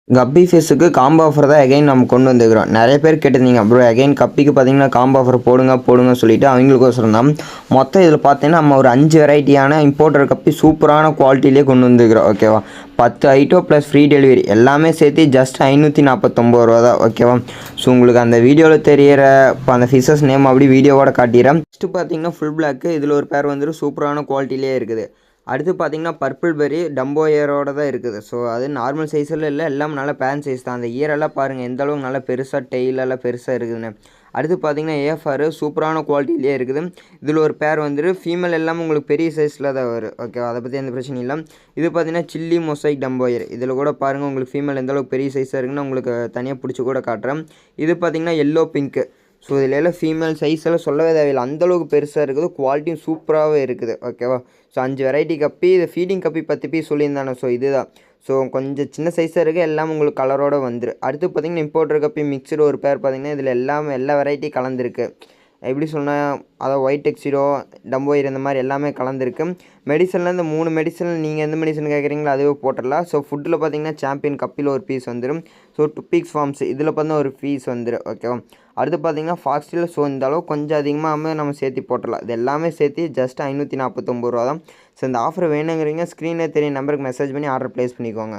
கப்பி ஃபிஷ்ஷுக்கு combo offer தான் again நம்ம கொண்டு வந்துக்கிறோம். நிறைய பேர் கேட்டிருந்தீங்க ப்ரோ அகைன் கப்பிக்கு பார்த்தீங்கன்னா காம்போ ஆஃபர் போடுங்க சொல்லிட்டு அவங்களுக்கோசரம் தான். மொத்தம் இதில் பார்த்தீங்கன்னா நம்ம ஒரு 5 வெரைட்டியான இம்போர்ட்டர் கப்பி சூப்பரான குவாலிட்டியிலே கொண்டு வந்துக்கிறோம். ஓகேவா, 10 ஐட்டம் ப்ளஸ் ஃப்ரீ டெலிவரி எல்லாமே சேர்த்து ஜஸ்ட் 549 ரூபா தான். ஓகேவா, ஸோ உங்களுக்கு அந்த வீடியோவில் தெரியிற இப்போ அந்த ஃபிஷ்ஷஸ் நேம் அப்படி வீடியோவோட காட்டிடுறேன். ஃபஸ்ட்டு பார்த்தீங்கன்னா ஃபுல் பிளாக்கு, இதில் ஒரு பேர் வந்துட்டு சூப்பரான குவாலிட்டியிலே இருக்குது. அடுத்து பார்த்தீங்கன்னா பர்பிள் பெர்ரி டம்போ இயரோட தான் இருக்குது. ஸோ அது நார்மல் சைஸில் இல்லை, எல்லாம் நல்லா பேன் சைஸ் தான். அந்த இயரெல்லாம் பாருங்கள் எந்த அளவுக்கு நல்லா பெருசாக டெய்லெல்லாம் பெருசாக இருக்குதுன்னு. அடுத்து பார்த்தீங்கன்னா ஏஃப்ஆர் சூப்பரான குவாலிட்டியிலே இருக்குது. இதில் ஒரு பேர் வந்துட்டு ஃபீமேல் எல்லாமே உங்களுக்கு பெரிய சைஸில் தான் வரும். ஓகே, அதை பற்றி எந்த பிரச்சனையும் இல்லை. இது பார்த்தீங்கன்னா சில்லி மொசைக் டம்போ இயர். இதில் கூட பாருங்கள் உங்களுக்கு ஃபீமேல் எந்த அளவுக்கு பெரிய சைஸாக இருக்குன்னு உங்களுக்கு தனியாக பிடிச்சி கூட காட்டுறேன். இது பார்த்தீங்கன்னா எல்லோ பிங்க்கு. ஸோ இதில் எல்லாம் ஃபீமேல் சைஸ் எல்லாம் சொல்லவே தேவையில்லை, அந்தளவுக்கு பெருசாக இருக்குது, குவாலிட்டியும் சூப்பராகவே இருக்குது. ஓகேவா, ஸோ 5 வெரைட்டி கப்பி. இது ஃபீடிங் கப்பி 10 பீஸ் சொல்லியிருந்தானே, ஸோ இதுதான். ஸோ கொஞ்சம் சின்ன சைஸாக இருக்குது, எல்லாம் உங்களுக்கு கலரோடு வந்துடும். அடுத்து பார்த்திங்கன்னா இம்போர்ட்டர் கப்பி மிக்சடு ஒரு பேர் பார்த்திங்கன்னா இதில் எல்லா வெரைட்டி கலந்துருக்கு. எப்படி சொன்னால் அதாவது ஒயிட் டெக்ஸிடோ டம்போயிர் இந்த மாதிரி எல்லாமே கலந்துருக்கு. மெடிசனில் இந்த 3 மெடிசன் நீங்கள் எந்த மெடிசன் கேட்குறீங்களோ அதுவே போட்டுடலாம். ஸோ ஃபுட்டில் பார்த்தீங்கன்னா சாம்பியன் கப்பில் ஒரு பீஸ் வந்துடும். ஸோ டுபிக்ஸ் ஃபார்ம்ஸ் இதில் பார்த்தா ஒரு பீஸ் வந்துடும். ஓகேவா, அடுத்து பார்த்தீங்கன்னா ஃபாக்ஸ்டில். ஸோ இந்த அளவு கொஞ்சம் அதிகமாக நம்ம சேர்த்து போட்டுடலாம். இது எல்லாமே சேர்த்து ஜஸ்ட் 549 ரூபா தான். ஸோ இந்த ஆஃபர் வேணுங்கிறீங்க ஸ்க்ரீனில் தெரிய நம்பருக்கு மெசேஜ் பண்ணி ஆர்டர் ப்ளேஸ் பண்ணிக்கோங்க.